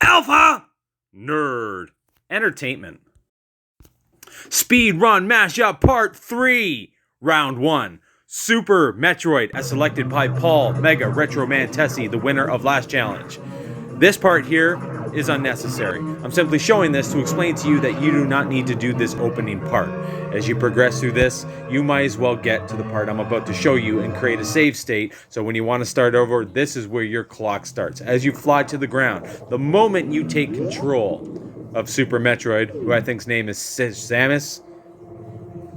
Alpha! Nerd. Entertainment. Speed Run Mashup Part 3. Round 1. Super Metroid, as selected by Paul Mega Retro Mantesi, the winner of last challenge. This part here is unnecessary. I'm simply showing this to explain to you that you do not need to do this opening part. As you progress through this, you might as well get to the part I'm about to show you and create a save state, so when you want to start over, this is where your clock starts. As you fly to the ground, the moment you take control of Super Metroid, who I think's name is Samus.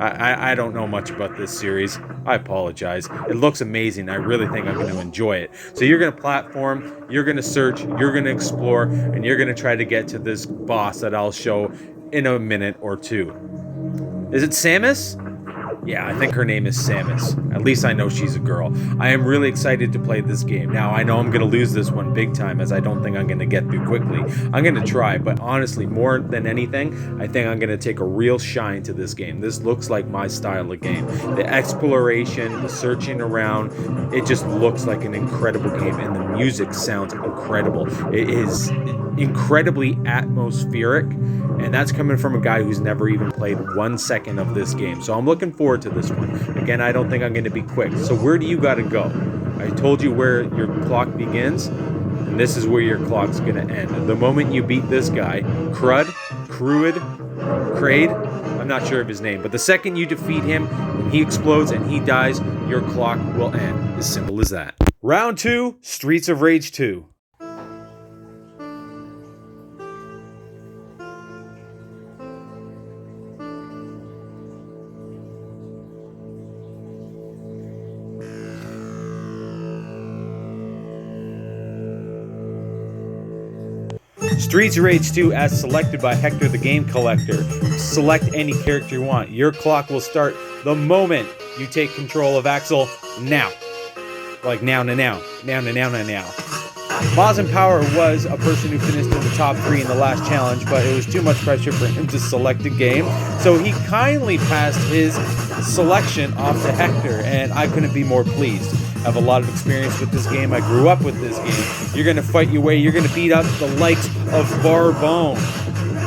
I don't know much about this series. I apologize. It looks amazing. I really think I'm going to enjoy it. So you're going to platform, you're going to search, you're going to explore, and you're going to try to get to this boss that I'll show in a minute or two. Is it Samus? Yeah, I think her name is Samus. At least I know she's a girl. I am really excited to play this game. Now, I know I'm going to lose this one big time, as I don't think I'm going to get through quickly. I'm going to try, but honestly, more than anything, I think I'm going to take a real shine to this game. This looks like my style of game. The exploration, the searching around, it just looks like an incredible game, and the music sounds incredible. It is incredibly atmospheric, and that's coming from a guy who's never even played 1 second of this game. So I'm looking forward to this one. Again, I don't think I'm going to be quick. So where do you got to go? I told you where your clock begins, and this is where your clock's going to end. The moment you beat this guy, Crade, I'm not sure of his name, but the second you defeat him, when he explodes and he dies, your clock will end. As simple as that. Round 2, Streets of Rage 2. Streets of Rage 2 as selected by Hector the Game Collector. Select any character you want. Your clock will start the moment you take control of Axel now. Like now. Mazin Power was a person who finished in the top 3 in the last challenge, but it was too much pressure for him to select a game. So he kindly passed his selection off to Hector, and I couldn't be more pleased. I have a lot of experience with this game. I grew up with this game. You're going to fight your way. You're going to beat up the likes of Barbone.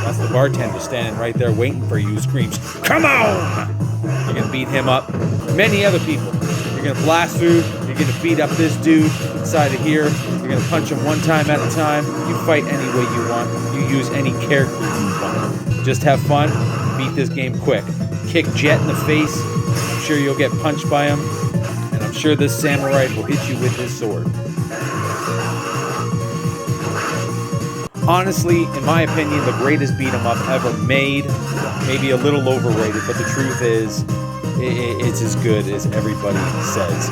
That's the bartender standing right there waiting for you, who screams, "Come on!" You're going to beat him up. Many other people. You're going to blast through. You're going to beat up this dude inside of here. You're going to punch him one time at a time. You fight any way you want. You use any character you want. Just have fun. Beat this game quick. Kick Jet in the face. I'm sure you'll get punched by him. And I'm sure this samurai will hit you with his sword. Honestly, in my opinion, the greatest beat 'em up ever made. Maybe a little overrated, but the truth is, it's as good as everybody says.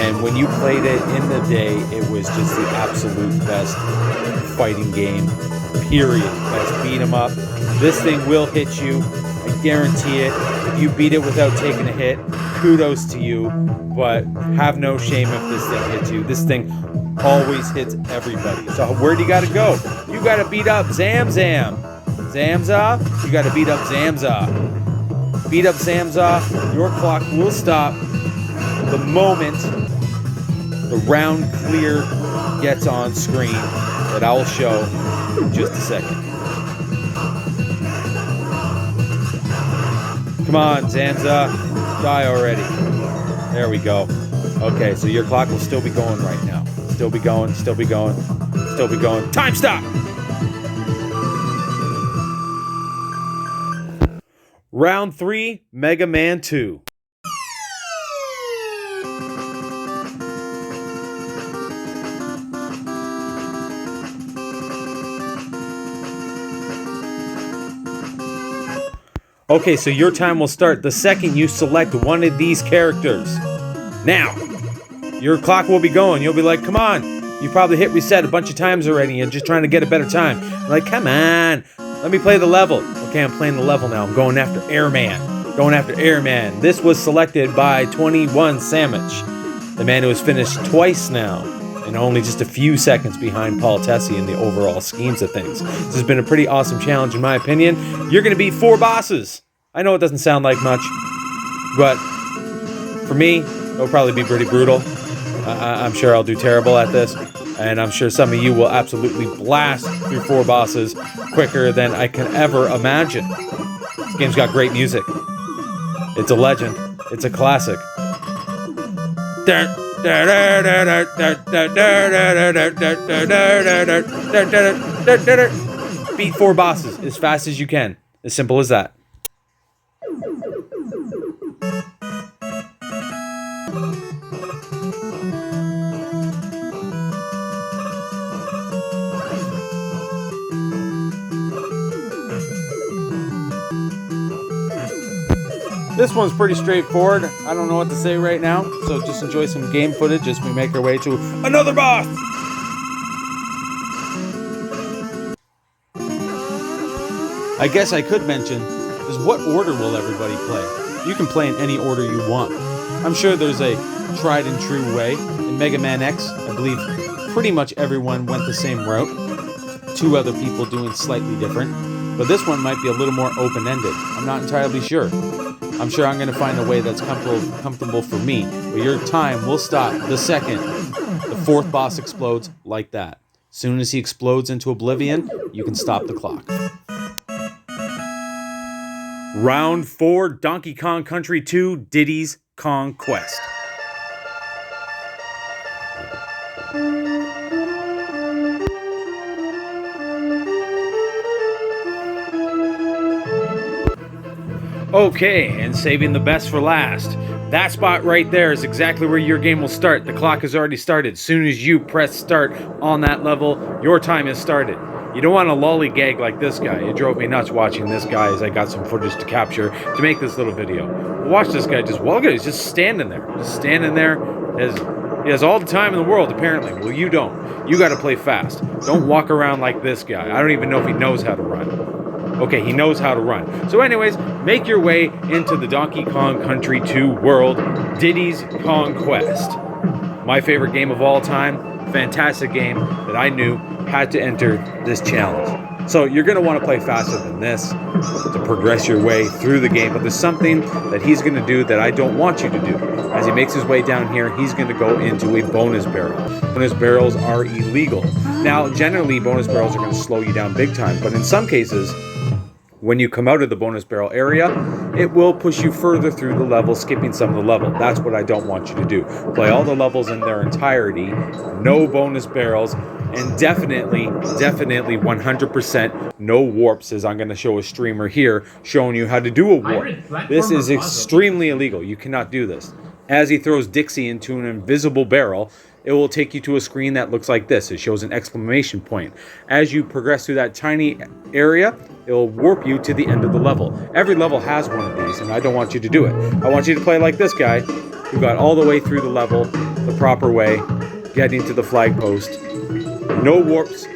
And when you played it in the day, it was just the absolute best fighting game, period. Best beat 'em up. This thing will hit you, I guarantee it. If you beat it without taking a hit, kudos to you, but have no shame if this thing hits you. This thing always hits everybody. So where do you gotta go? You gotta beat up Zamza. You gotta beat up Zamza. Beat up Zamza. Your clock will stop the moment the round clear gets on screen that I will show in just a second. Come on, Zamza. Die already. There we go. Okay, so your clock will still be going right now. Still be going. Time stop! Round 3, Mega Man 2. Okay, so your time will start the second you select one of these characters. Now, your clock will be going. You'll be like, come on. You probably hit reset a bunch of times already and just trying to get a better time. You're like, come on. Let me play the level. Okay, I'm playing the level now. I'm going after Airman. This was selected by 21 Samich, the man who has finished twice now, and only just a few seconds behind Paul Tessie in the overall schemes of things. This has been a pretty awesome challenge, in my opinion. You're going to beat 4 bosses. I know it doesn't sound like much, but for me, it'll probably be pretty brutal. I'm sure I'll do terrible at this, And I'm sure some of you will absolutely blast through 4 bosses quicker than I can ever imagine. This game's got great music. It's a legend. It's a classic. Beat 4 bosses as fast as you can. As simple as that. This one's pretty straightforward. I don't know what to say right now, so just enjoy some game footage as we make our way to another boss! I guess I could mention is what order will everybody play? You can play in any order you want. I'm sure there's a tried and true way. In Mega Man X, I believe pretty much everyone went the same route. 2 other people doing slightly different. But this one might be a little more open-ended. I'm not entirely sure. I'm sure I'm going to find a way that's comfortable for me. But your time will stop the second the 4th boss explodes like that. As soon as he explodes into oblivion, you can stop the clock. Round 4, Donkey Kong Country 2, Diddy's Kong Quest. Okay, and saving the best for last. That spot right there is exactly where your game will start. The clock has already started. As soon as you press start on that level, your time has started. You don't want to lollygag like this guy. It drove me nuts watching this guy as I got some footage to capture to make this little video. Watch this guy just walk. He's just standing there. Just standing there. He has all the time in the world, apparently. Well, you don't. You got to play fast. Don't walk around like this guy. I don't even know if he knows how to run. Okay, he knows how to run. So anyways, make your way into the Donkey Kong Country 2 world, Diddy's Kong Quest. My favorite game of all time, fantastic game that I knew had to enter this challenge. So you're going to want to play faster than this to progress your way through the game, but there's something that he's going to do that I don't want you to do. As he makes his way down here, he's going to go into a bonus barrel. Bonus barrels are illegal. Now, generally, bonus barrels are going to slow you down big time, but in some cases, when you come out of the bonus barrel area, it will push you further through the level, skipping some of the level. That's what I don't want you to do. Play all the levels in their entirety, no bonus barrels, and definitely 100% no warps, as I'm going to show a streamer here showing you how to do a warp. This is extremely illegal. You cannot do this. As he throws Dixie into an invisible barrel, it will take you to a screen that looks like this. It shows an exclamation point. As you progress through that tiny area, it will warp you to the end of the level. Every level has one of these, and I don't want you to do it. I want you to play like this guy, who got all the way through the level the proper way, getting to the flag post. No warps,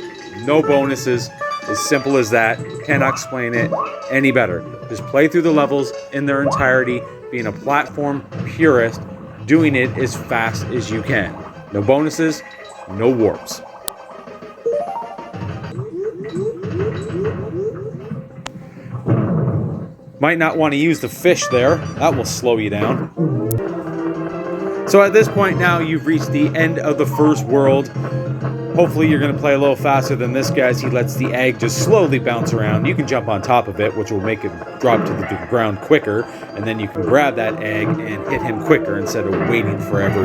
no bonuses, as simple as that. Cannot explain it any better. Just play through the levels in their entirety, being a platform purist, doing it as fast as you can. No bonuses, no warps. Might not want to use the fish there. That will slow you down. So at this point now, you've reached the end of the first world. Hopefully you're going to play a little faster than this guy as he lets the egg just slowly bounce around. You can jump on top of it, which will make it drop to the ground quicker, and then you can grab that egg and hit him quicker instead of waiting forever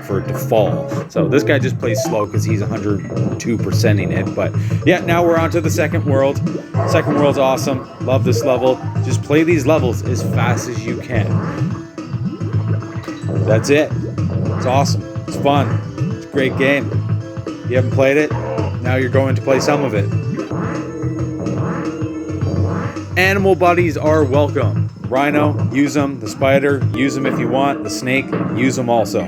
for it to fall. So this guy just plays slow because he's 102%ing it. But yeah, now we're on to the second world. Second world's awesome. Love this level. Just play these levels as fast as you can. That's it. It's awesome. It's fun. It's a great game. You haven't played it? Now you're going to play some of it. Animal buddies are welcome. Rhino, use them. The spider, use them if you want. The snake, use them also.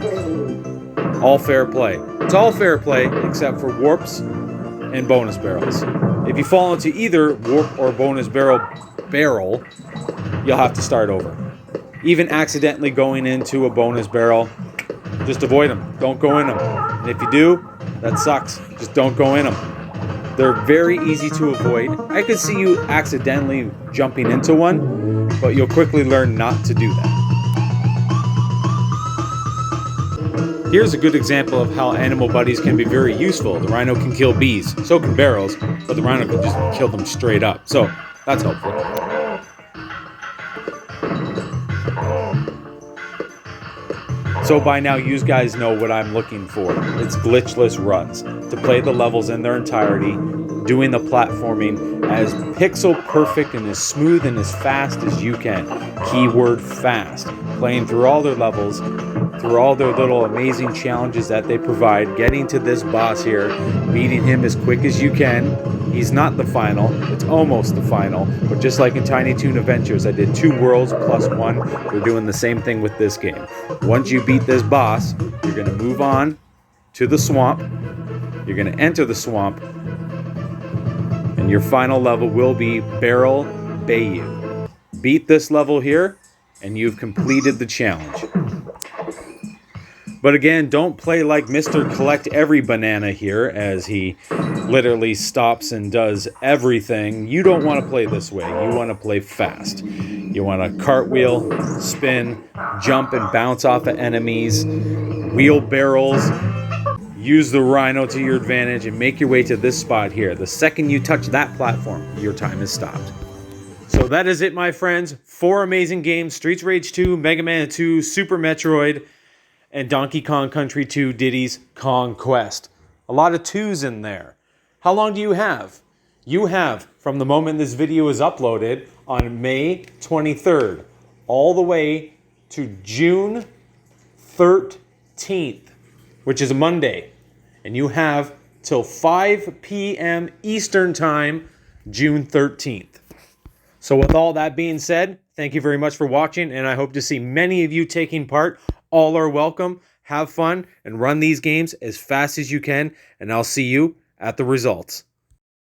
All fair play. It's all fair play except for warps and bonus barrels. If you fall into either warp or bonus barrel, you'll have to start over. Even accidentally going into a bonus barrel, just avoid them. Don't go in them. And if you do, that sucks. Just don't go in them. They're very easy to avoid. I could see you accidentally jumping into one, but you'll quickly learn not to do that. Here's a good example of how animal buddies can be very useful. The rhino can kill bees, so can barrels, but the rhino can just kill them straight up. So that's helpful. So by now, you guys know what I'm looking for. It's glitchless runs. To play the levels in their entirety, doing the platforming as pixel perfect and as smooth and as fast as you can. Keyword fast. Playing through all their levels, through all their little amazing challenges that they provide, getting to this boss here, beating him as quick as you can. He's not the final, it's almost the final, but just like in Tiny Toon Adventures, I did 2 worlds plus 1. We're doing the same thing with this game. Once you beat this boss, you're going to move on to the swamp. You're going to enter the swamp, and your final level will be Barrel Bayou. Beat this level here, and you've completed the challenge. But again, don't play like Mr. Collect Every Banana here, as he literally stops and does everything. You don't want to play this way. You want to play fast. You want to cartwheel, spin, jump and bounce off of enemies, wheel barrels, use the rhino to your advantage, and make your way to this spot here. The second you touch that platform, your time is stopped. So that is it, my friends. 4 amazing games: Streets of Rage 2, Mega Man 2, Super Metroid, and Donkey Kong Country 2 Diddy's Kong Quest. A lot of 2s in there. How long do you have? You have from the moment this video is uploaded on May 23rd all the way to June 13th, which is a Monday. And you have till 5 p.m. Eastern Time, June 13th. So with all that being said, thank you very much for watching, and I hope to see many of you taking part. All are welcome. Have fun and run these games as fast as you can, and I'll see you at the results.